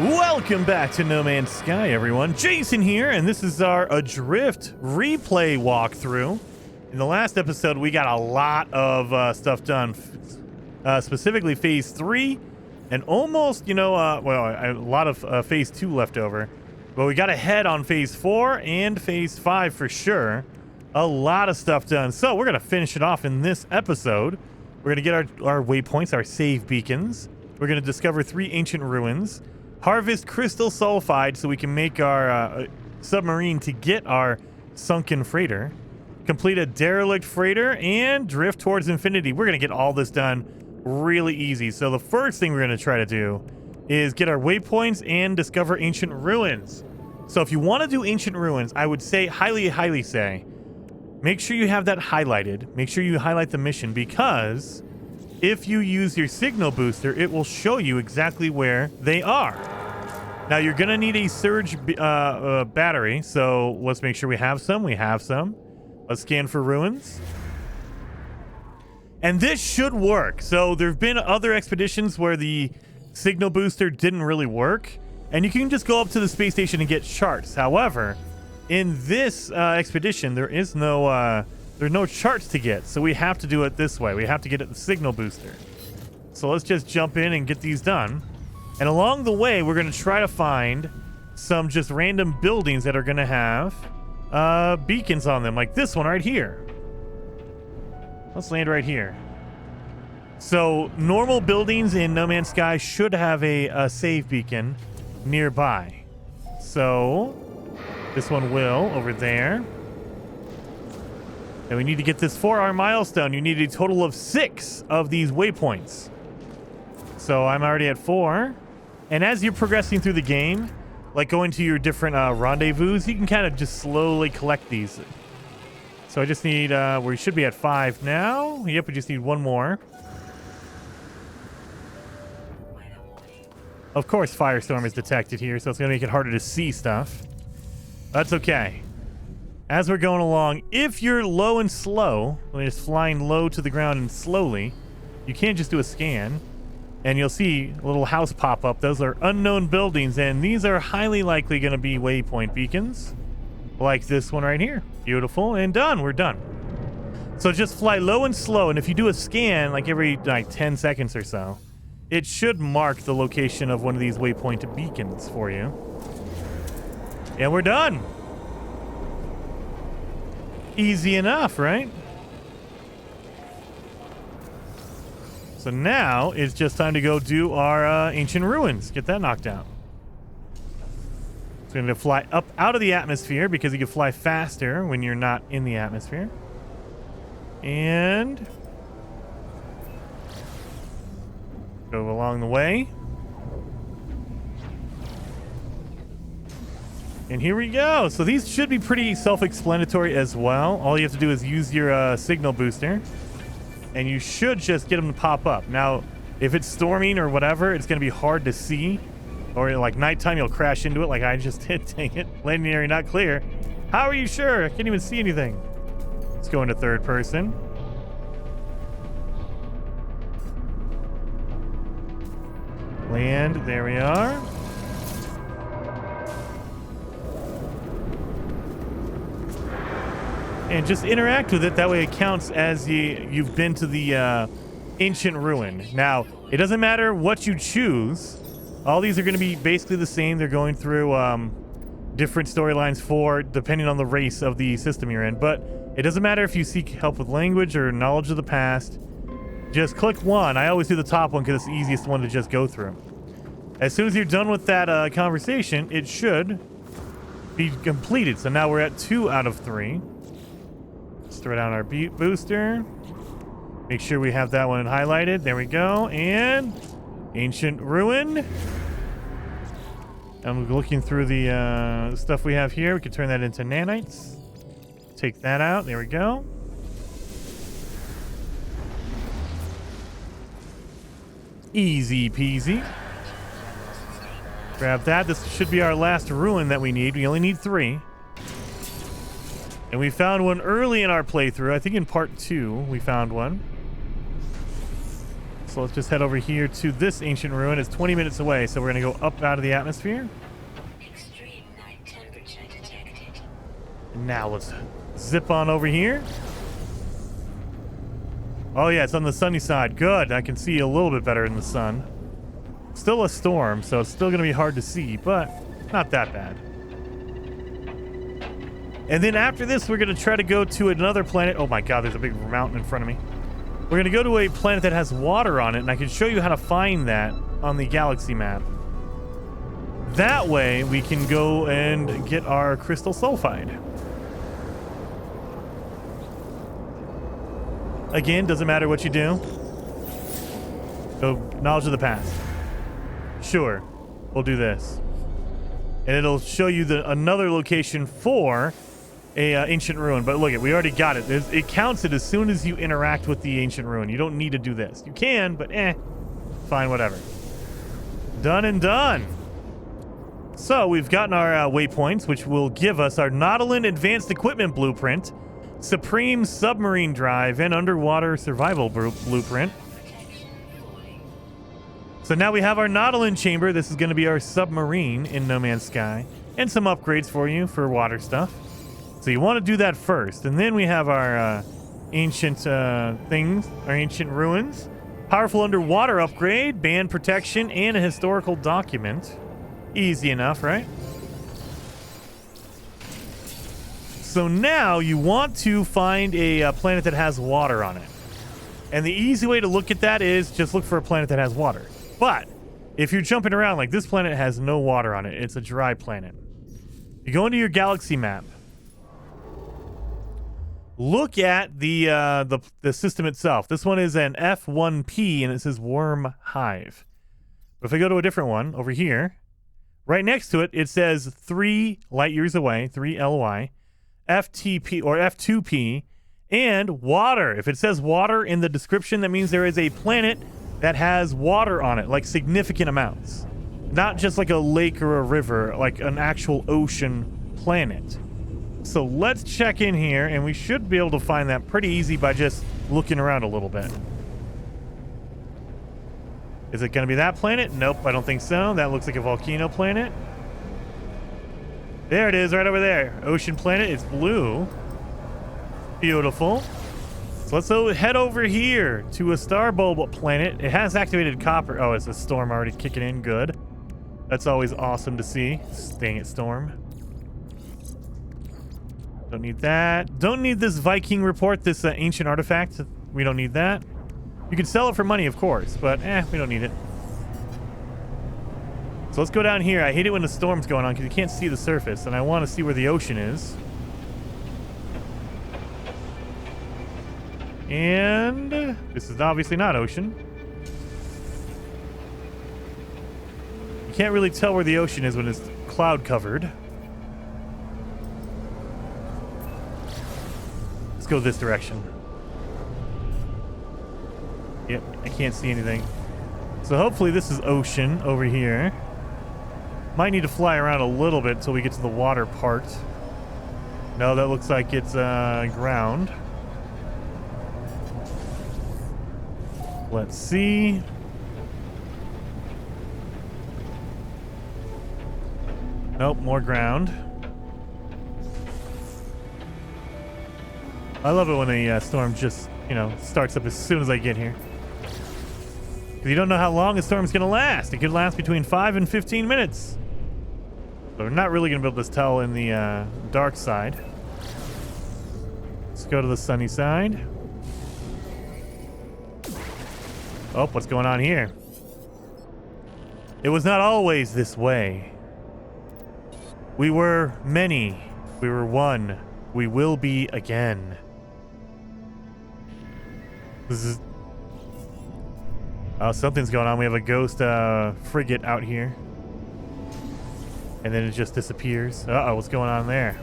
Welcome back to No Man's Sky, everyone. Jason here, and this is our Adrift Replay walkthrough. In the last episode, we got a lot of stuff done, specifically Phase 3, and almost, a lot of Phase 2 left over. But we got ahead on Phase 4 and Phase 5 for sure. A lot of stuff done. So we're going to finish it off in this episode. We're going to get our waypoints, our save beacons. We're going to discover 3 ancient ruins. Harvest crystal sulfide so we can make our submarine to get our sunken freighter. Complete a derelict freighter and drift towards infinity. We're going to get all this done really easy. So the first thing we're going to try to do is get our waypoints and discover ancient ruins. So if you want to do ancient ruins, I would say, highly say, make sure you have that highlighted. Make sure you highlight the mission, because if you use your signal booster, it will show you exactly where they are. Now, you're going to need a surge battery, so let's make sure we have some. We have some. Let's scan for ruins. And this should work. So there have been other expeditions where the signal booster didn't really work, and you can just go up to the space station and get charts. However, in this expedition, there's no charts to get, so we have to do it this way. We have to get the signal booster. So let's just jump in and get these done. And along the way, we're going to try to find some just random buildings that are going to have beacons on them, like this one right here. Let's land right here. So normal buildings in No Man's Sky should have a save beacon nearby. So this one will over there. And we need to get this 4-hour milestone. You need a total of 6 of these waypoints. So I'm already at 4. And as you're progressing through the game, like going to your different rendezvous, you can kind of just slowly collect these. So I just need, we should be at 5 now. Yep, we just need 1 more. Of course, firestorm is detected here, so it's going to make it harder to see stuff. That's okay. As we're going along, if you're low and slow, when it's flying low to the ground and slowly, you can't just do a scan, and you'll see a little house pop up. Those are unknown buildings, and these are highly likely going to be waypoint beacons, like this one right here. Beautiful, and done. We're done. So just fly low and slow, and if you do a scan, like every 10 seconds or so, it should mark the location of one of these waypoint beacons for you. And we're done. Easy enough, right? So now it's just time to go do our ancient ruins. Get that knocked out. So we're going to fly up out of the atmosphere, because you can fly faster when you're not in the atmosphere. And go along the way. And here we go. So these should be pretty self-explanatory as well. All you have to do is use your signal booster, and you should just get them to pop up. Now, if it's storming or whatever, it's going to be hard to see. Or like nighttime, you'll crash into it like I just did. Dang it. Landing area not clear. How are you sure? I can't even see anything. Let's go into third person. Land. There we are. And just interact with it. That way it counts as you've been to the ancient ruin. Now, it doesn't matter what you choose. All these are going to be basically the same. They're going through different storylines depending on the race of the system you're in. But it doesn't matter if you seek help with language or knowledge of the past. Just click one. I always do the top one because it's the easiest one to just go through. As soon as you're done with that conversation, it should be completed. So now we're at 2 out of 3. Let's throw down our booster. Make sure we have that one highlighted. There we go. And ancient ruin. I'm looking through the stuff we have here. We can turn that into nanites. Take that out. There we go. Easy peasy. Grab that. This should be our last ruin that we need. We only need 3. And we found one early in our playthrough. I think in part 2 we found one. So let's just head over here to this ancient ruin. It's 20 minutes away, so we're going to go up out of the atmosphere. Extreme night temperature detected. Now let's zip on over here. Oh yeah, it's on the sunny side. Good. I can see a little bit better in the sun. Still a storm, so it's still going to be hard to see, but not that bad. And then after this, we're going to try to go to another planet. Oh my god, there's a big mountain in front of me. We're going to go to a planet that has water on it, and I can show you how to find that on the galaxy map. That way, we can go and get our crystal sulfide. Again, doesn't matter what you do. So, knowledge of the past. Sure, we'll do this. And it'll show you another location for a ancient ruin. But look, we already got it. It counts it as soon as you interact with the ancient ruin. You don't need to do this. You can, but fine, whatever. Done and done. So we've gotten our waypoints, which will give us our Nautilus Advanced Equipment Blueprint, Supreme Submarine Drive, and Underwater Survival Blueprint. So now we have our Nautilus Chamber. This is going to be our submarine in No Man's Sky, and some upgrades for you for water stuff. So you want to do that first, and then we have our ancient things, our ancient ruins. Powerful underwater upgrade, band protection, and a historical document. Easy enough, right? So now you want to find a planet that has water on it. And the easy way to look at that is just look for a planet that has water. But if you're jumping around, like this planet has no water on it, it's a dry planet. You go into your galaxy map. Look at the system itself. This one is an F1P, and it says Worm Hive. But if I go to a different one over here, right next to it, it says 3 light years away, 3 LY, FTP or F2P, and water. If it says water in the description, that means there is a planet that has water on it, like significant amounts. Not just like a lake or a river, like an actual ocean planet. So let's check in here, and we should be able to find that pretty easy by just looking around a little bit. Is it going to be that planet? Nope, I don't think so. That looks like a volcano planet. There it is, right over there. Ocean planet. It's blue. Beautiful. So let's head over here to a star bulb planet. It has activated copper. Oh, it's a storm already kicking in. Good. That's always awesome to see. Dang it, storm. Don't need that. Don't need this Viking report, this ancient artifact. We don't need that. You can sell it for money, of course, but we don't need it. So let's go down here. I hate it when the storm's going on because you can't see the surface, and I want to see where the ocean is. And this is obviously not ocean. You can't really tell where the ocean is when it's cloud covered. Let's go this direction. Yep, I can't see anything. So hopefully this is ocean over here. Might need to fly around a little bit until we get to the water part. No, that looks like it's ground. Let's see. Nope, more ground. I love it when the storm just, starts up as soon as I get here. Because you don't know how long a storm's going to last. It could last between 5 and 15 minutes. So we're not really going to be able to tell in the dark side. Let's go to the sunny side. Oh, what's going on here? It was not always this way. We were many. We were one. We will be again. This is... Oh, something's going on. We have a ghost frigate out here. And then it just disappears. Uh-oh, what's going on there?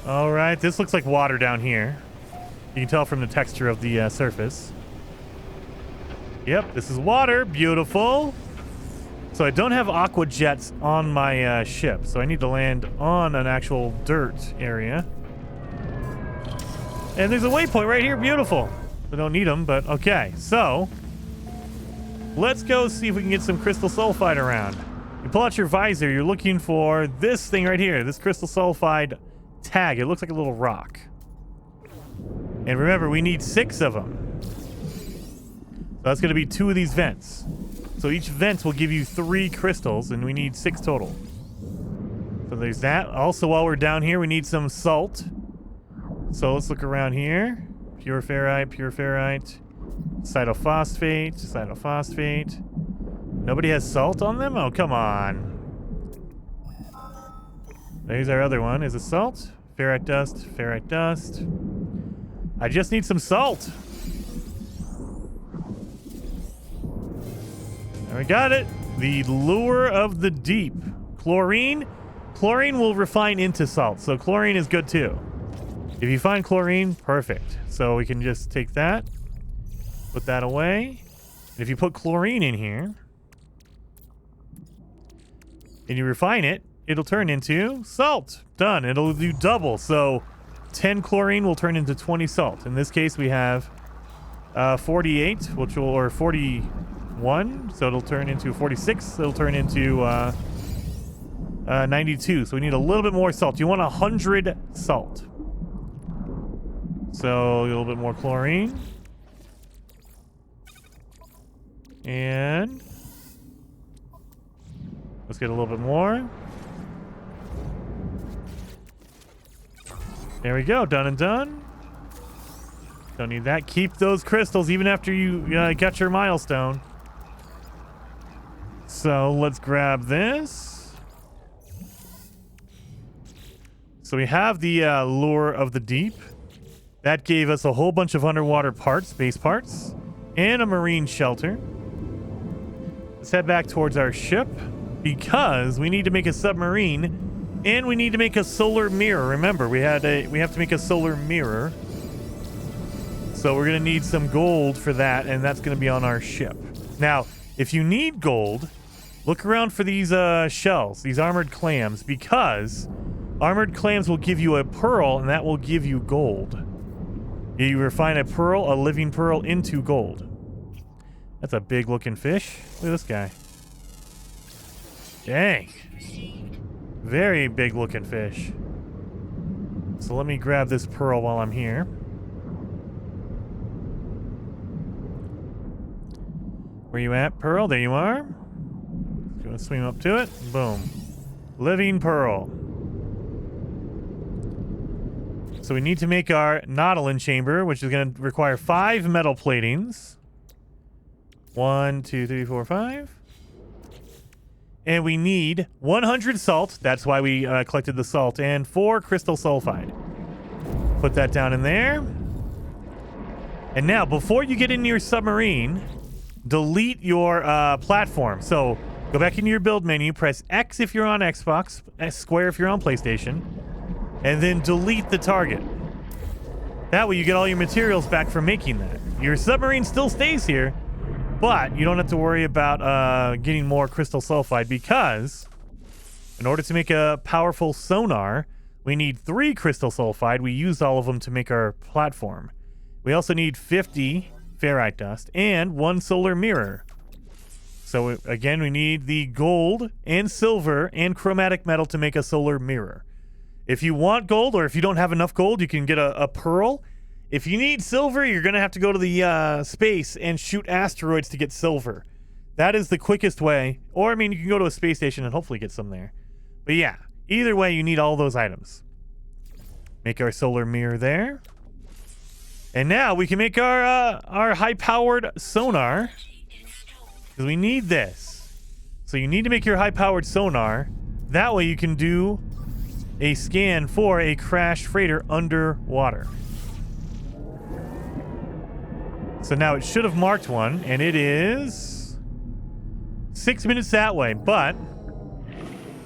All right, this looks like water down here. You can tell from the texture of the surface. Yep, this is water. Beautiful. So I don't have aqua jets on my ship, so I need to land on an actual dirt area. And there's a waypoint right here. Beautiful. We don't need them, but okay. So, let's go see if we can get some crystal sulfide around. You pull out your visor, you're looking for this thing right here, this crystal sulfide tag. It looks like a little rock. And remember, we need 6 of them. So that's going to be 2 of these vents. So each vent will give you 3 crystals, and we need 6 total. So there's that. Also, while we're down here, we need some salt. So let's look around here. Pure ferrite, cytophosphate, cytophosphate. Nobody has salt on them? Oh, come on. There's our other one. Is it salt? Ferrite dust, ferrite dust. I just need some salt. And we got it. The lure of the deep. Chlorine. Chlorine will refine into salt, so chlorine is good too. If you find chlorine, perfect. So we can just take that, put that away. And if you put chlorine in here, and you refine it, it'll turn into salt. Done. It'll do double. So 10 chlorine will turn into 20 salt. In this case, we have 48, which will, or 41. So it'll turn into 46. It'll turn into 92. So we need a little bit more salt. You want 100 salt. So a little bit more chlorine. And let's get a little bit more. There we go. Done and done. Don't need that. Keep those crystals even after you got your milestone. So let's grab this. So we have the lure of the deep. That gave us a whole bunch of underwater parts, base parts, and a marine shelter. Let's head back towards our ship because we need to make a submarine and we need to make a solar mirror. Remember, we have to make a solar mirror. So we're going to need some gold for that, and that's going to be on our ship. Now, if you need gold, look around for these shells, these armored clams, because armored clams will give you a pearl, and that will give you gold. You refine a pearl, a living pearl, into gold. That's a big looking fish. Look at this guy. Dang. Very big looking fish. So let me grab this pearl while I'm here. Where you at, pearl? There you are. Gonna swim up to it. Boom. Living pearl. So we need to make our Nautilus Chamber, which is going to require 5 metal platings. 1, 2, 3, 4, 5. And we need 100 salt. That's why we collected the salt. And 4 crystal sulfide. Put that down in there. And now, before you get into your submarine, delete your platform. So go back into your build menu. Press X if you're on Xbox. Square if you're on PlayStation. And then delete the target. That way you get all your materials back from making that. Your submarine still stays here, but you don't have to worry about getting more crystal sulfide because in order to make a powerful sonar, we need 3 crystal sulfide. We used all of them to make our platform. We also need 50 ferrite dust and 1 solar mirror. So again, we need the gold and silver and chromatic metal to make a solar mirror. If you want gold, or if you don't have enough gold, you can get a pearl. If you need silver, you're going to have to go to the space and shoot asteroids to get silver. That is the quickest way. Or, I mean, you can go to a space station and hopefully get some there. But yeah, either way, you need all those items. Make our solar mirror there. And now we can make our high-powered sonar. Because we need this. So you need to make your high-powered sonar. That way you can do a scan for a crashed freighter underwater. So now it should have marked one, and it is 6 minutes that way, but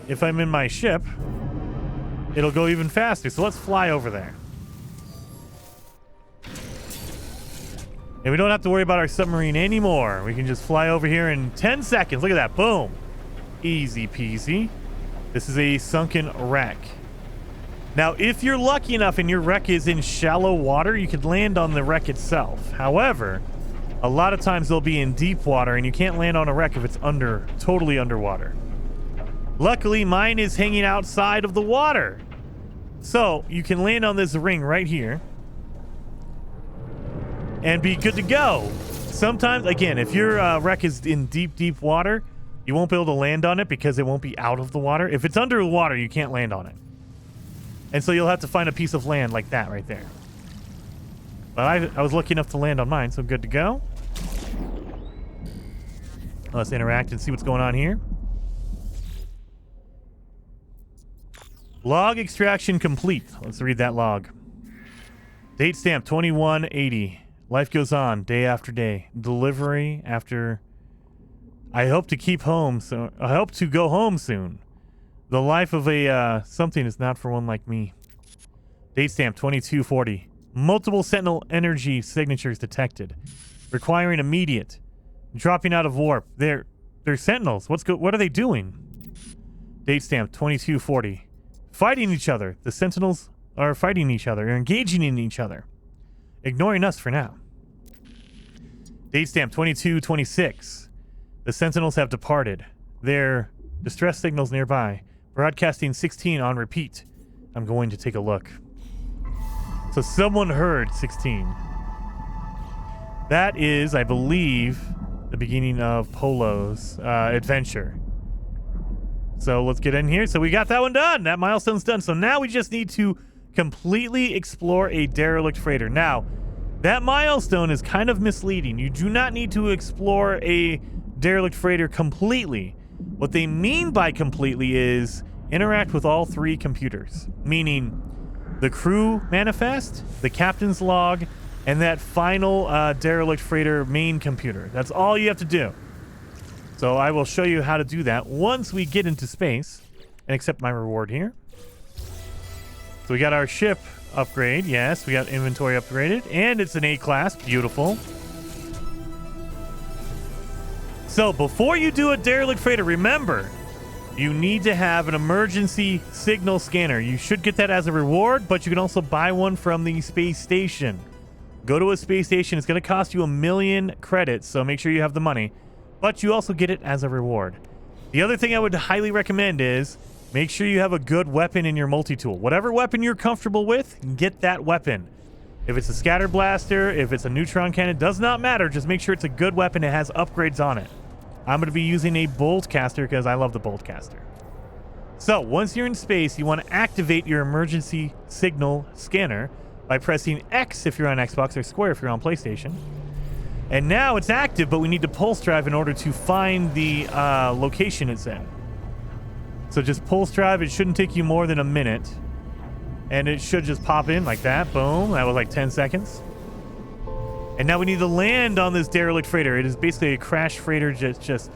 if I'm in my ship, it'll go even faster. So let's fly over there. And we don't have to worry about our submarine anymore. We can just fly over here in 10 seconds. Look at that. Boom. Easy peasy. This is a sunken wreck. Now, if you're lucky enough and your wreck is in shallow water, you could land on the wreck itself. However, a lot of times they'll be in deep water and you can't land on a wreck if it's totally underwater. Luckily, mine is hanging outside of the water. So you can land on this ring right here and be good to go. Sometimes, again, if your wreck is in deep water, you won't be able to land on it because it won't be out of the water. If it's under the water, you can't land on it. And so you'll have to find a piece of land like that right there. But I was lucky enough to land on mine, so good to go. Let's interact and see what's going on here. Log extraction complete. Let's read that log. Date stamp 2180. Life goes on day after day. Delivery after... I hope to go home soon. The life of a something is not for one like me. Date stamp 2240. Multiple Sentinel energy signatures detected. Requiring immediate. Dropping out of warp. They're Sentinels. What are they doing? Date stamp 2240. Fighting each other. The Sentinels are fighting each other. They're engaging in each other. Ignoring us for now. Date stamp 2226. The Sentinels have departed. Their distress signals nearby. Broadcasting 16 on repeat. I'm going to take a look. So someone heard 16. That is, I believe, the beginning of Polo's adventure. So let's get in here. So we got that one done. That milestone's done. So now we just need to completely explore a derelict freighter. Now, that milestone is kind of misleading. You do not need to explore a derelict freighter completely. What they mean by completely is interact with all three computers, meaning the crew manifest, the captain's log, and that final derelict freighter main computer. That's all you have to do. So I will show you how to do that once we get into space and accept my reward here. So we got our ship upgrade. Yes, we got inventory upgraded, and it's an A-class. Beautiful. So before you do a derelict freighter, remember, you need to have an emergency signal scanner. You should get that as a reward, but you can also buy one from the space station. Go to a space station. It's going to cost you 1,000,000 credits, so make sure you have the money. But you also get it as a reward. The other thing I would highly recommend is make sure you have a good weapon in your multi-tool. Whatever weapon you're comfortable with, get that weapon. If it's a scatter blaster, if it's a neutron cannon, does not matter. Just make sure it's a good weapon that has upgrades on it. I'm going to be using a bolt caster because I love the bolt caster. So once you're in space, you want to activate your emergency signal scanner by pressing X if you're on Xbox or square if you're on PlayStation. And now it's active, but we need to pulse drive in order to find the location it's in. So just pulse drive. It shouldn't take you more than a minute. And it should just pop in like that. Boom. That was like 10 seconds. And now we need to land on this derelict freighter. It is basically a crash freighter just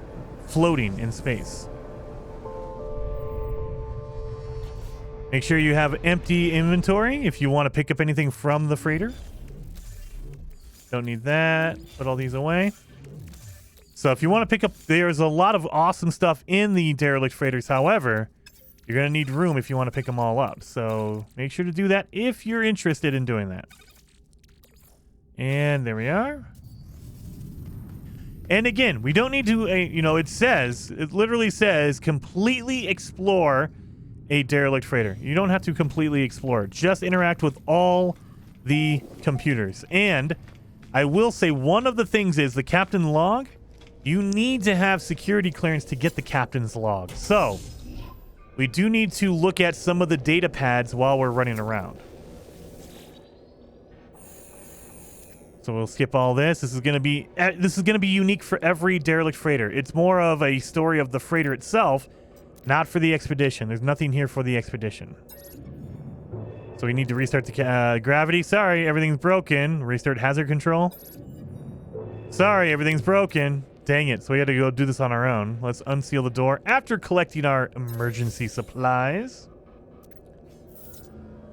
floating in space. Make sure you have empty inventory if you want to pick up anything from the freighter. Don't need that. Put all these away. So if you want to pick up, there's a lot of awesome stuff in the derelict freighters. However, you're going to need room if you want to pick them all up. So make sure to do that if you're interested in doing that. And there we are. And again, we don't need to, it literally says completely explore a derelict freighter. You don't have to completely explore. Just interact with all the computers. And I will say one of the things is the captain log. You need to have security clearance to get the captain's log. So we do need to look at some of the data pads while we're running around. So we'll skip all this. This is going to be unique for every derelict freighter. It's more of a story of the freighter itself, not for the expedition. There's nothing here for the expedition. So we need to restart the gravity. Sorry, everything's broken. Restart hazard control. Sorry, everything's broken. Dang it. So we had to go do this on our own. Let's unseal the door after collecting our emergency supplies.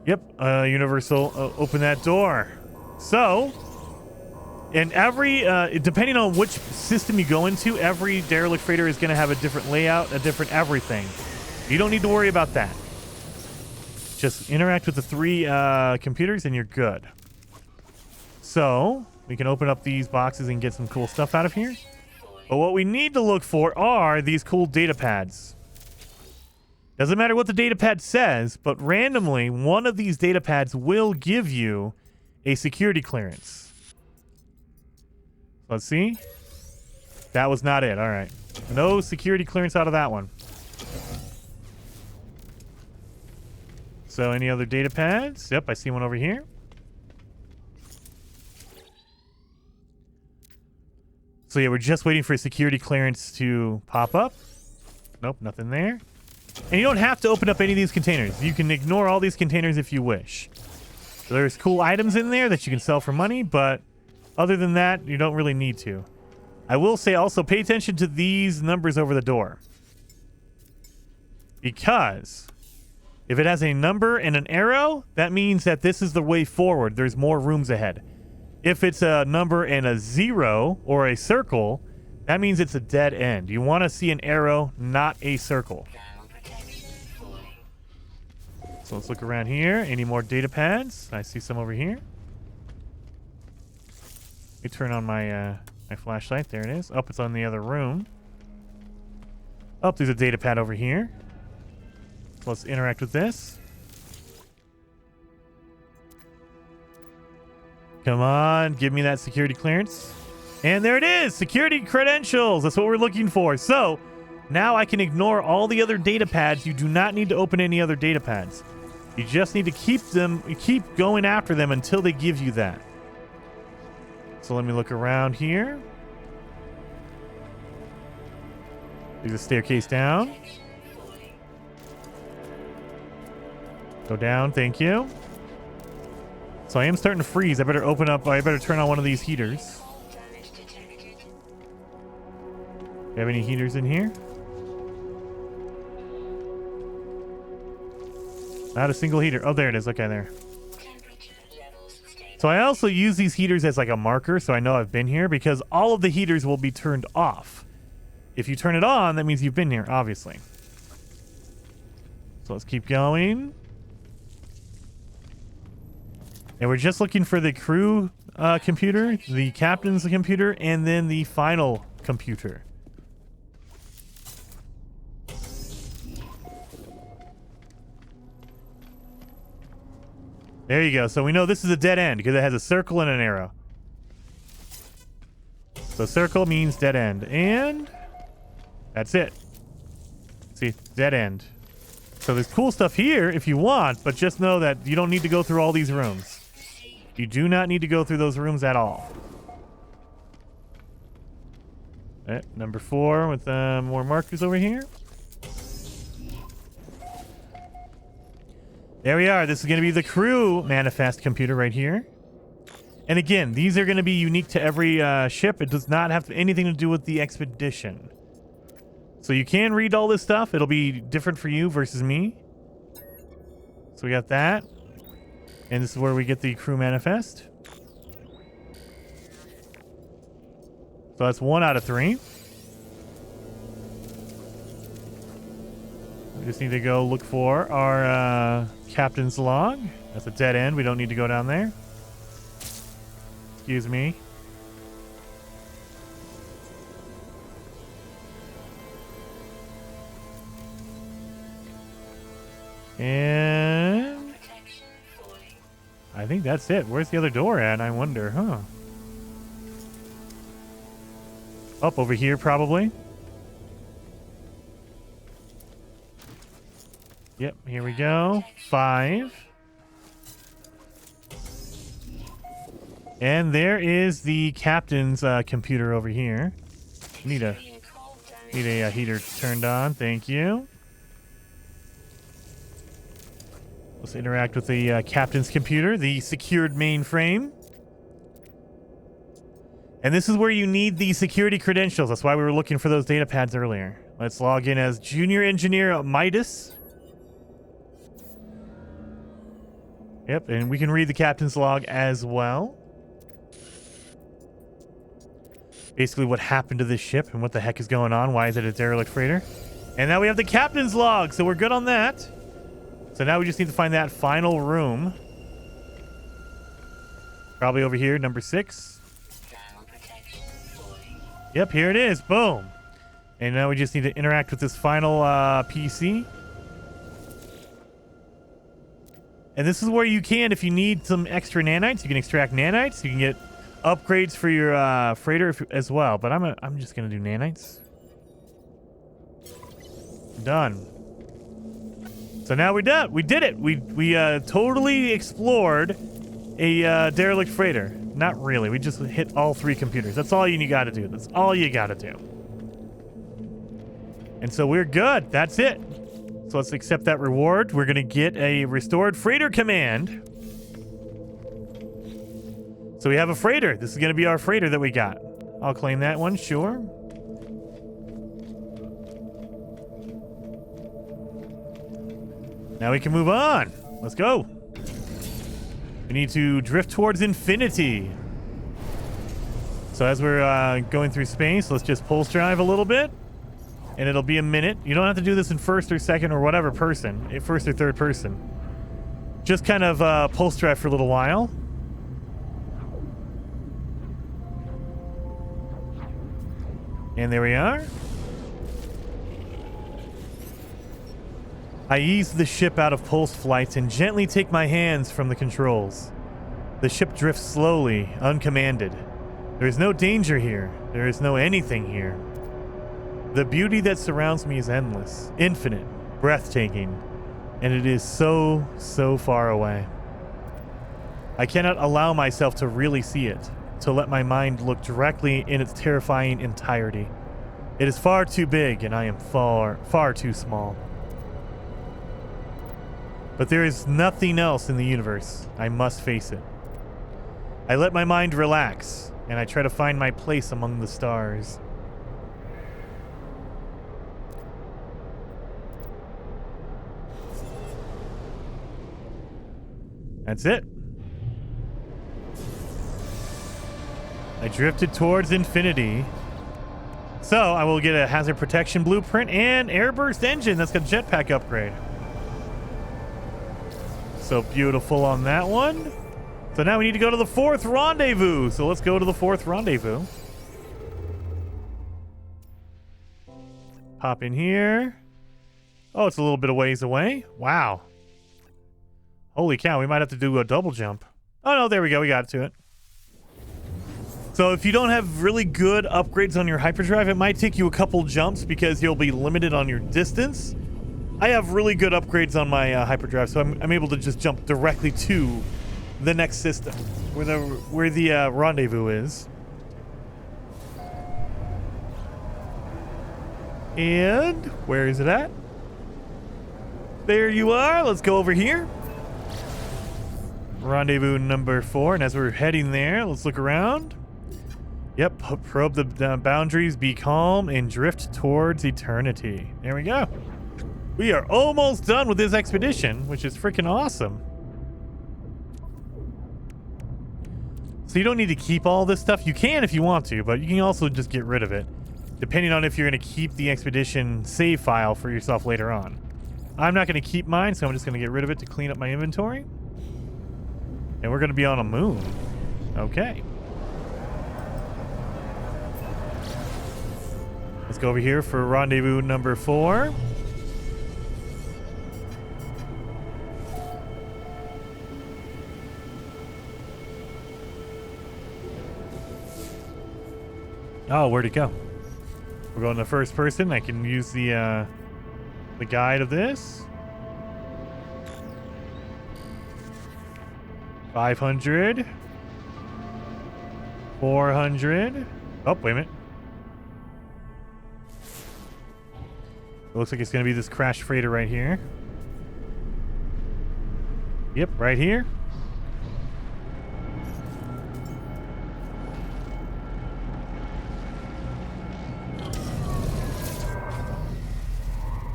Yep, universal, open that door. So, and every, depending on which system you go into, every derelict freighter is going to have a different layout, a different everything. You don't need to worry about that. Just interact with the 3 computers and you're good. So we can open up these boxes and get some cool stuff out of here. But what we need to look for are these cool data pads. Doesn't matter what the data pad says, but randomly one of these data pads will give you a security clearance. Let's see. That was not it. All right. No security clearance out of that one. So any other data pads? Yep, I see one over here. So yeah, we're just waiting for a security clearance to pop up. Nope, nothing there. And you don't have to open up any of these containers. You can ignore all these containers if you wish. So there's cool items in there that you can sell for money, but other than that, you don't really need to. I will say also pay attention to these numbers over the door. Because if it has a number and an arrow, that means that this is the way forward. There's more rooms ahead. If it's a number and a 0 or a circle, that means it's a dead end. You want to see an arrow, not a circle. So let's look around here. Any more data pads? I see some over here. Let me turn on my my flashlight. There it is. Oh, it's on the other room. Oh, there's a data pad over here. So let's interact with this. Come on, give me that security clearance. And there it is, security credentials. That's what we're looking for. So now I can ignore all the other data pads. You do not need to open any other data pads. You just need to keep going after them until they give you that. So let me look around here. There's a staircase down. Go down, thank you. So I am starting to freeze. I better open up. I better turn on one of these heaters. You have any heaters in here? Not a single heater. Oh, there it is. Okay, there. So I also use these heaters as like a marker so I know I've been here because all of the heaters will be turned off. If you turn it on, that means you've been here, obviously. So let's keep going. And we're just looking for the crew computer, the captain's computer, and then the final computer. There you go. So we know this is a dead end because it has a circle and an arrow. So circle means dead end. And that's it. See, dead end. So there's cool stuff here if you want, but just know that you don't need to go through all these rooms. You do not need to go through those rooms at all. Number 4 with more markers over here. There we are. This is going to be the crew manifest computer right here. And again, these are going to be unique to every ship. It does not have anything to do with the expedition. So you can read all this stuff. It'll be different for you versus me. So we got that. And this is where we get the crew manifest. So that's 1 out of 3. We just need to go look for our captain's log. That's a dead end. We don't need to go down there. Excuse me. And I think that's it. Where's the other door at? I wonder, huh? Up over here, probably. Yep, here we go. 5. And there is the captain's computer over here. Need a heater turned on. Thank you. Let's interact with the captain's computer, the secured mainframe. And this is where you need the security credentials. That's why we were looking for those data pads earlier. Let's log in as Junior Engineer Midas. Yep, and we can read the captain's log as well. Basically what happened to this ship and what the heck is going on. Why is it a derelict freighter? And now we have the captain's log, so we're good on that. So now we just need to find that final room. Probably over here, number 6. Yep, here it is. Boom. And now we just need to interact with this final PC. And this is where you can, if you need some extra nanites, you can extract nanites. You can get upgrades for your freighter as well. But I'm just going to do nanites. Done. So now we're done. We did it. We totally explored a derelict freighter. Not really. We just hit all 3 computers. That's all you got to do. That's all you got to do. And so we're good. That's it. So let's accept that reward. We're going to get a restored freighter command. So we have a freighter. This is going to be our freighter that we got. I'll claim that one, sure. Now we can move on. Let's go. We need to drift towards infinity. So as we're going through space, let's just pulse drive a little bit. And it'll be a minute. You don't have to do this in first or second or whatever person. First or third person. Just kind of pulse drive for a little while. And there we are. I ease the ship out of pulse flight and gently take my hands from the controls. The ship drifts slowly, uncommanded. There is no danger here. There is no anything here. The beauty that surrounds me is endless, infinite, breathtaking, and it is so, so far away. I cannot allow myself to really see it, to let my mind look directly in its terrifying entirety. It is far too big, and I am far, far too small. But there is nothing else in the universe. I must face it. I let my mind relax, and I try to find my place among the stars. That's it. I drifted towards infinity. So I will get a hazard protection blueprint and airburst engine. That's got a jetpack upgrade. So beautiful on that one. So now we need to go to the 4th rendezvous. So let's go to the 4th rendezvous. Hop in here. Oh, it's a little bit of ways away. Wow. Holy cow, we might have to do a double jump. Oh, no, there we go. We got to it. So if you don't have really good upgrades on your hyperdrive, it might take you a couple jumps because you'll be limited on your distance. I have really good upgrades on my hyperdrive, so I'm able to just jump directly to the next system where the rendezvous is. And where is it at? There you are. Let's go over here. Rendezvous number 4, and as we're heading there, let's look around. Yep, probe the boundaries, be calm, and drift towards eternity. There we go. We are almost done with this expedition, which is freaking awesome. So you don't need to keep all this stuff. You can if you want to, but you can also just get rid of it, depending on if you're going to keep the expedition save file for yourself later on. I'm not going to keep mine, so I'm just going to get rid of it to clean up my inventory. And we're going to be on a moon. Okay. Let's go over here for rendezvous number 4. Oh, where'd it go? We're going to first person. I can use the guide of this. 500. 400. Oh, wait a minute. It looks like it's going to be this crash freighter right here. Yep, right here.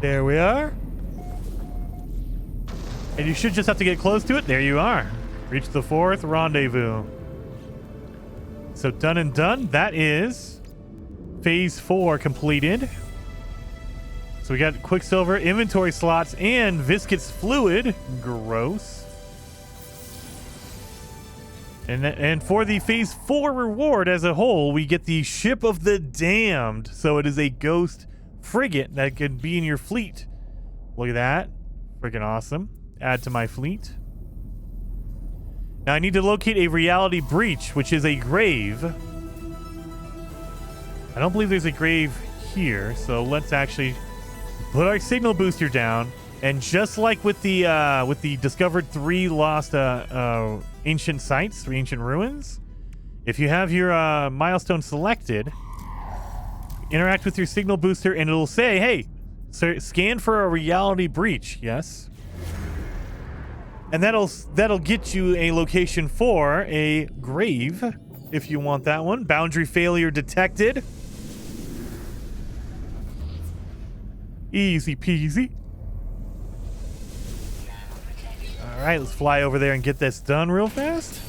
There we are. And you should just have to get close to it. There you are. Reach the 4th rendezvous. So done and done. That is phase 4 completed. So So we got Quicksilver, inventory slots, and viscous fluid. Gross. And for the Phase 4 reward as a whole, we get the Ship of the Damned. So it is a ghost frigate that could be in your fleet. Look at that. Freaking awesome. Add to my fleet. Now I need to locate a reality breach, which is a grave. I don't believe there's a grave here, so let's actually put our signal booster down. And just like with the discovered 3 lost ancient sites, 3 ancient ruins, if you have your milestone selected, interact with your signal booster and it'll say, hey, scan for a reality breach. Yes. And that'll get you a location for a grave if you want that one. Boundary failure detected. Easy peasy. All right, let's fly over there and get this done real fast.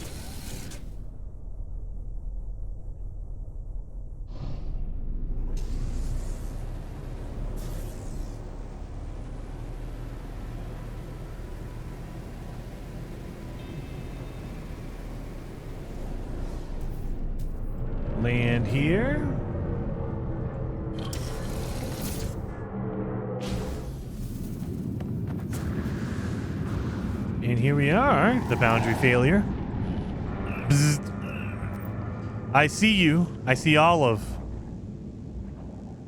Land here. And here we are, the boundary failure. Bzzzt. I see you. I see Olive.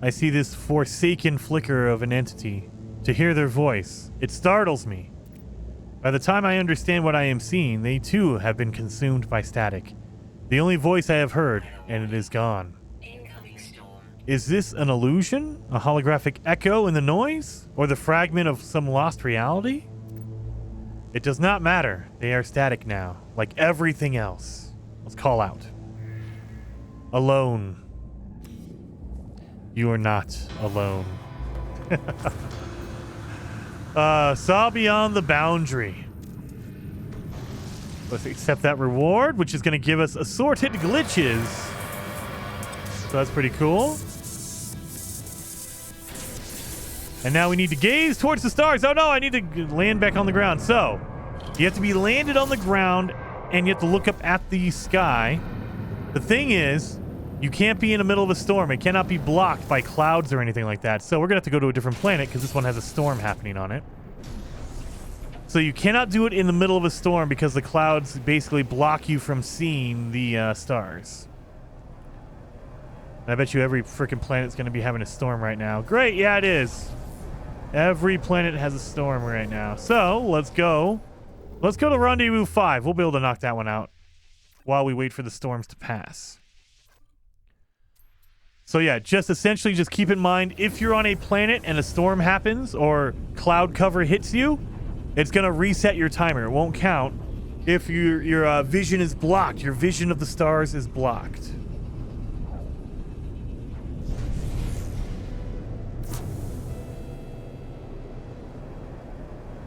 I see this forsaken flicker of an entity. To hear their voice, it startles me. By the time I understand what I am seeing, they too have been consumed by static. The only voice I have heard, and it is gone. Incoming storm. Is this an illusion? A holographic echo in the noise? Or the fragment of some lost reality? It does not matter. They are static now, like everything else. Let's call out. Alone. You are not alone. Saw beyond the boundary. Let's accept that reward, which is going to give us assorted glitches. So that's pretty cool. And now we need to gaze towards the stars. Oh no, I need to land back on the ground. So, you have to be landed on the ground and you have to look up at the sky. The thing is, you can't be in the middle of a storm. It cannot be blocked by clouds or anything like that. So we're going to have to go to a different planet because this one has a storm happening on it. So you cannot do it in the middle of a storm because the clouds basically block you from seeing the stars. I bet you every freaking planet's going to be having a storm right now. Great, yeah, it is. Every planet has a storm right now. So, let's go. Let's go to Rendezvous 5. We'll be able to knock that one out while we wait for the storms to pass. So yeah, just essentially just keep in mind, if you're on a planet and a storm happens or cloud cover hits you, it's going to reset your timer. It won't count if your vision is blocked. Your vision of the stars is blocked.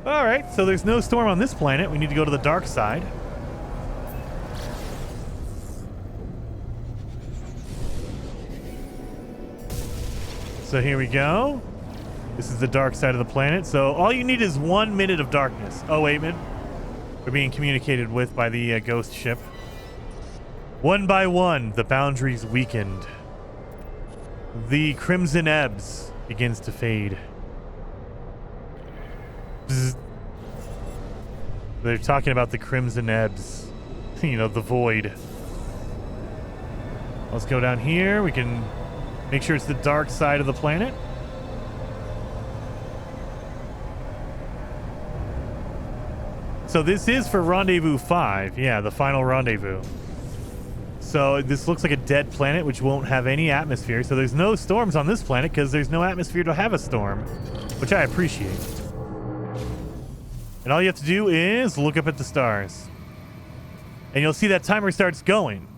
Alright, so there's no storm on this planet. We need to go to the dark side. So here we go. This is the dark side of the planet. So all you need is 1 minute of darkness. Oh, wait a minute. We're being communicated with by the ghost ship. One by one, the boundaries weakened. The crimson ebbs begins to fade. Bzz. They're talking about the crimson ebbs. You know, the void. Let's go down here. We can make sure it's the dark side of the planet. So this is for Rendezvous 5. Yeah, the final rendezvous. So this looks like a dead planet, which won't have any atmosphere. So there's no storms on this planet because there's no atmosphere to have a storm, which I appreciate. And all you have to do is look up at the stars. And you'll see that timer starts going.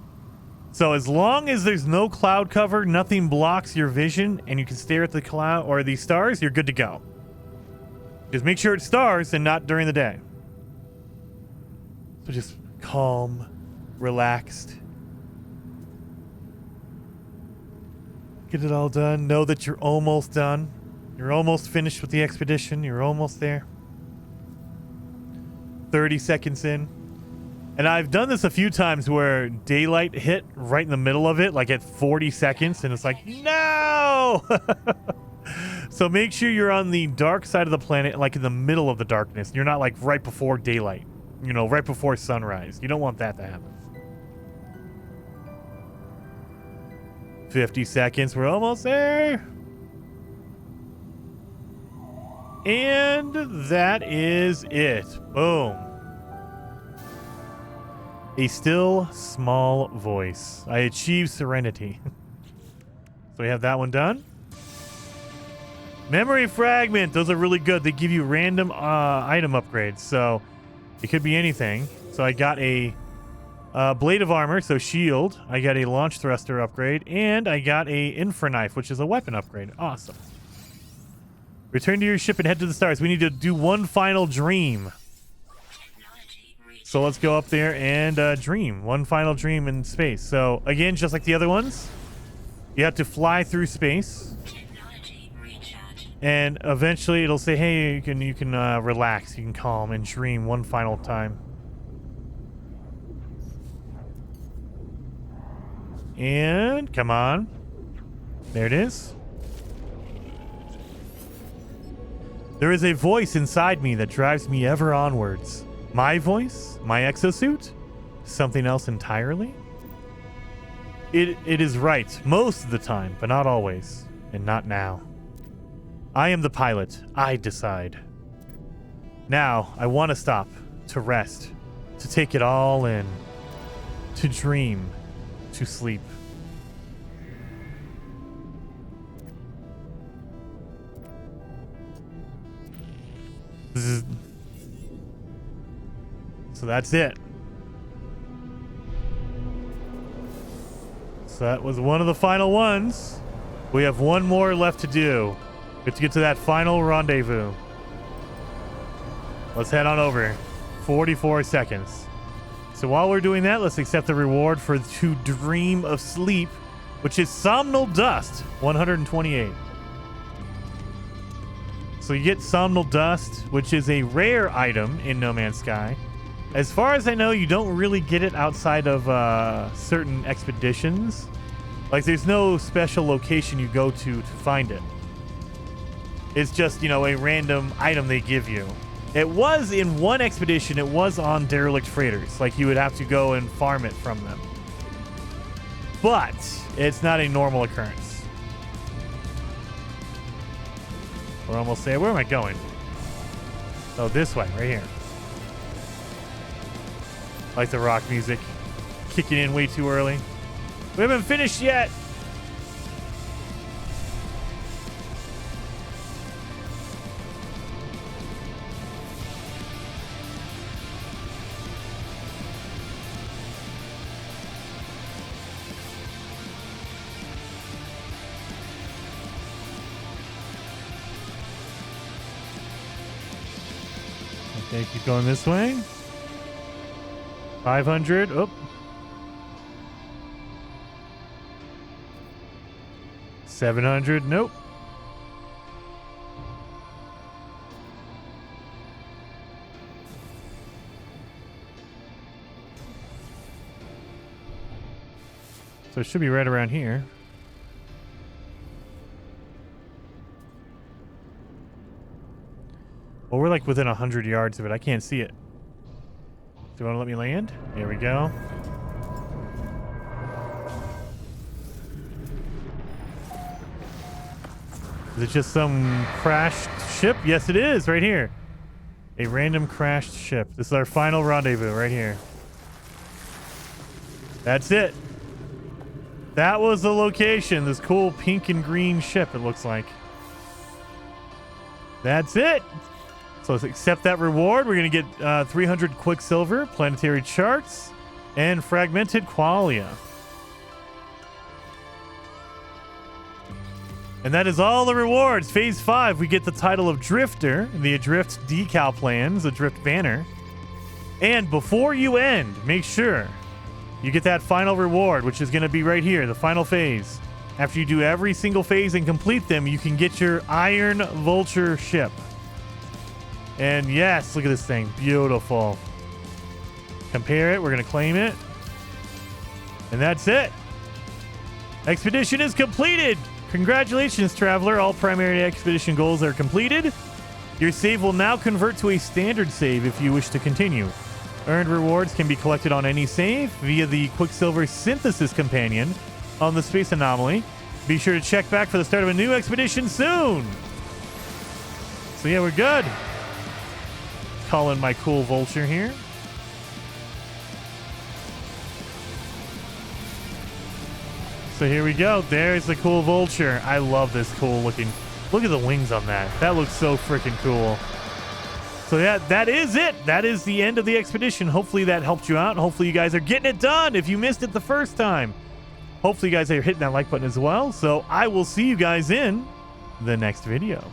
So as long as there's no cloud cover, nothing blocks your vision, and you can stare at the cloud or the stars, you're good to go. Just make sure it's stars and not during the day. So just calm, relaxed. Get it all done. Know that you're almost done. You're almost finished with the expedition. You're almost there. 30 seconds in. And I've done this a few times where daylight hit right in the middle of it, like at 40 seconds, and it's like, no! So make sure you're on the dark side of the planet, like in the middle of the darkness. You're not like right before daylight, you know, right before sunrise. You don't want that to happen. 50 seconds, we're almost there. And that is it. Boom. A still small voice. I achieved serenity. So we have that one done. Memory fragment. Those are really good. They give you random item upgrades. So it could be anything. So I got a blade of armor, so shield. I got a launch thruster upgrade. And I got a infra knife, which is a weapon upgrade. Awesome. Return to your ship and head to the stars. We need to do one final dream. So let's go up there and dream. One final dream in space. So again, just like the other ones, you have to fly through space. And eventually it'll say, hey, you can relax, you can calm and dream one final time. And come on. There it is. There is a voice inside me that drives me ever onwards. My voice? My exosuit? Something else entirely? It is right most of the time, but not always, and not now. I am the pilot. I decide. Now, I want to stop, to rest, to take it all in, to dream, to sleep. So that's it. So that was one of the final ones. We have one more left to do. We have to get to that final rendezvous. Let's head on over. 44 seconds. So while we're doing that, let's accept the reward for To Dream of Sleep, which is Somnal Dust, 128. So you get Somnal Dust, which is a rare item in No Man's Sky. As far as I know, you don't really get it outside of certain expeditions. Like, there's no special location you go to find it. It's just, you know, a random item they give you. It was in one expedition, it was on derelict freighters. Like, you would have to go and farm it from them. But it's not a normal occurrence. We're almost there. Where am I going? Oh, this way, right here. Like the rock music kicking in way too early. We haven't finished yet. Okay, keep going this way. 500. Oh. 700. Nope. So it should be right around here. Well, we're like within 100 yards of it. I can't see it. Do you want to let me land? Here we go. Is it just some crashed ship? Yes, it is, right here. A random crashed ship. This is our final rendezvous right here. That's it. That was the location. This cool pink and green ship, it looks like. That's it. So let's accept that reward. We're going to get 300 Quicksilver, planetary charts, and fragmented qualia. And that is all the rewards. Phase 5, we get the title of Drifter, the Adrift decal plans, Adrift banner. And before you end, make sure you get that final reward, which is going to be right here, the final phase. After you do every single phase and complete them, you can get your Iron Vulture ship. And yes, look at this thing. Beautiful. Compare it. We're going to claim it. And that's it. Expedition is completed. Congratulations, traveler. All primary expedition goals are completed. Your save will now convert to a standard save if you wish to continue. Earned rewards can be collected on any save via the Quicksilver Synthesis Companion on the Space Anomaly. Be sure to check back for the start of a new expedition soon. So yeah, we're good. Call in my cool vulture here. So here we go. There's the cool vulture. I love this cool looking. Look at the wings on that. That looks so freaking cool. So yeah, that is it. That is the end of the expedition. Hopefully that helped you out. Hopefully you guys are getting it done if you missed it the first time. Hopefully you guys are hitting that like button as well. So I will see you guys in the next video.